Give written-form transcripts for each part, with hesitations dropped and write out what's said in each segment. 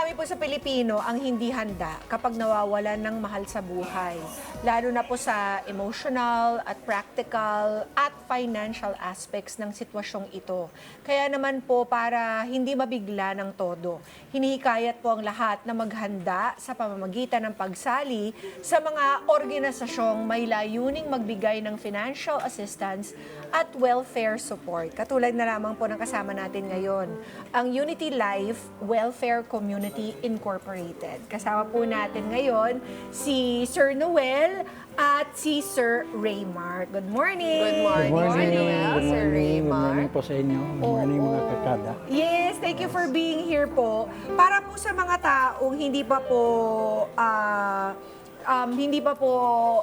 marami po sa Pilipino ang hindi handa kapag nawawalan ng mahal sa buhay. Lalo na po sa emotional at practical at financial aspects ng sitwasyong ito. Kaya naman po para hindi mabigla ng todo, hinihikayat po ang lahat na maghanda sa pamamagitan ng pagsali sa mga organisasyong may layuning magbigay ng financial assistance at welfare support. Katulad na lamang po ng kasama natin ngayon, ang Unity Life Welfare Community Incorporated. Kasama po natin ngayon si Sir Noel at si Sir Raymar. Good morning! Good morning, Good morning, Sir Noel, good Sir morning, good Raymar. morning po sa inyo. Good morning mga kakada. Yes, thank you for being here po. Para po sa mga taong hindi pa po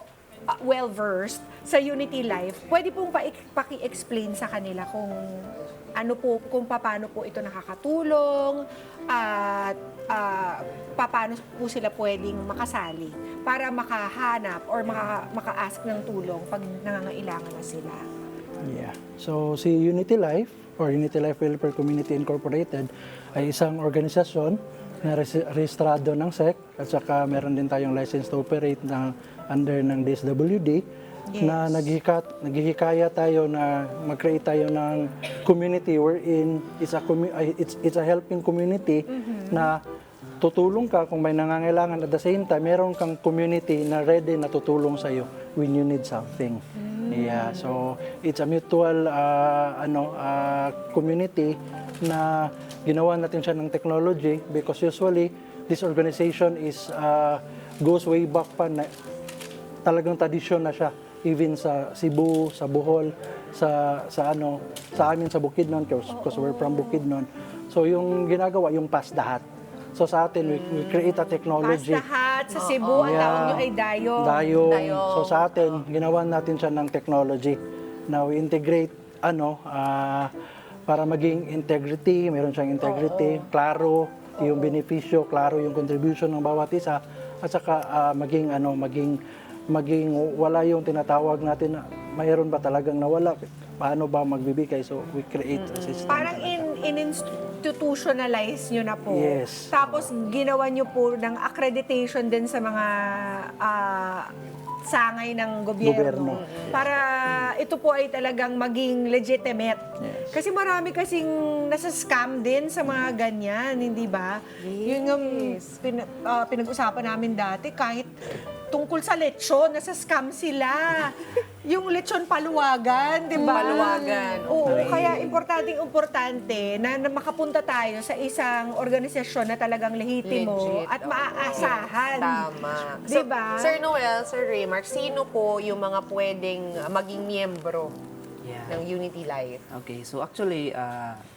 well-versed sa Unity Life, pwede pong paki-explain sa kanila kung ano po, kung paano po ito nakakatulong at paano po sila pwedeng makasali para makahanap or maka-ask ng tulong pag nangangailangan na sila. Yeah. So si Unity Life or Unity Life Welfare Community Incorporated ay isang organisasyon na rehistrado ng SEC at saka meron din tayong license to operate na under ng DSWD. Yes. Na naghihikaya tayo na mag-create tayo ng community wherein it's a helping community na tutulong ka kung may nangangailangan at the same time meron kang community na ready na tutulong sa iyo when you need something. Yeah, so it's a mutual community na ginawa natin siya ng technology because usually this organization is goes way back pa na talagang tradisyon na siya. Even sa Cebu, sa Bohol, sa amin sa Bukidnon because we're from Bukidnon. So yung ginagawa yung pass the hat. So sa atin we create a technology. Pass the hat sa Cebu, ang tawag nyo ay dayong. Dayong. So sa atin ginawa natin siya ng technology. Now we integrate para maging integrity, meron siyang integrity, klaro yung benepisyo, klaro yung contribution ng bawat isa at saka maging wala yung tinatawag natin na mayroon ba talagang nawala, paano ba magbibigay, so we create a system. Parang in-institutionalize nyo na po. Yes. Tapos ginawa nyo po ng accreditation din sa mga sangay ng gobyerno. Para ito po ay talagang maging legitimate. Yes. Kasi marami kasing nasa-scam din sa mga ganyan, hindi ba? Yun yung pinag-usapan namin dati, kahit tungkol sa lechon, nasa-scam sila. Yung lechon paluwagan, di ba? Paluwagan. Oo, kaya importante na makapunta tayo sa isang organisasyon na talagang lehitimo Legit, at oo. maaasahan. Tama. Di ba? Sir Noel, Sir Raymar, sino po yung mga pwedeng maging miyembro ng Unity Life? Okay, so actually,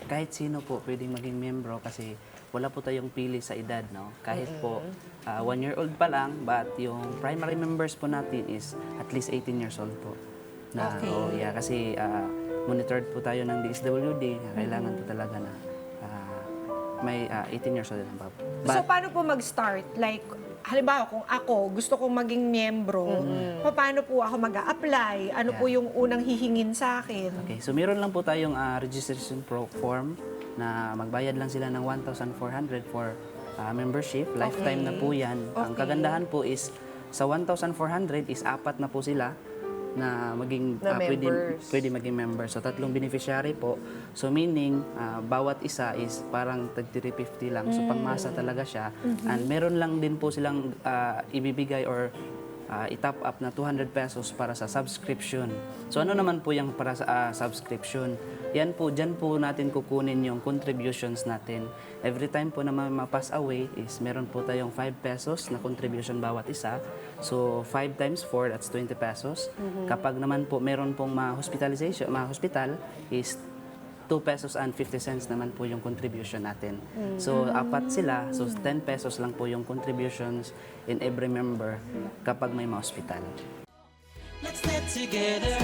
kahit sino po pwedeng maging membro kasi wala po tayong pili sa edad, no? Kahit po 1 year old pa lang, but yung primary members po natin is at least 18 years old po. Okay. Kasi monitored po tayo ng DSWD, kailangan po talaga na may 18 years old na po. So, paano po mag-start? Like, halimbawa, kung ako gusto kong maging miyembro, paano po ako mag-a-apply? Ano po yung unang hihingin sa akin? Okay, so meron lang po tayong registration form na magbayad lang sila ng 1,400 for membership. Lifetime na po yan. Ang Okay. kagandahan po is sa 1,400 is 4 na po sila na maging pwede maging member. So 3 beneficiary po. So meaning bawat isa is parang tag 350 lang. So pangmasa talaga siya. And meron lang din po silang ibibigay or i-top up na 200 pesos para sa subscription. So ano naman po yung para sa subscription? Yan po, dyan po natin kukunin yung contributions natin. Every time po na ma-pass away is meron po tayong 5 pesos na contribution bawat isa. So 5 times 4, that's 20 pesos. Kapag naman po meron pong ma-hospital is 2 pesos and 50 cents naman po yung contribution natin. So, 4 sila. So, 10 pesos lang po yung contributions in every member kapag may ma-hospital. Let's get together.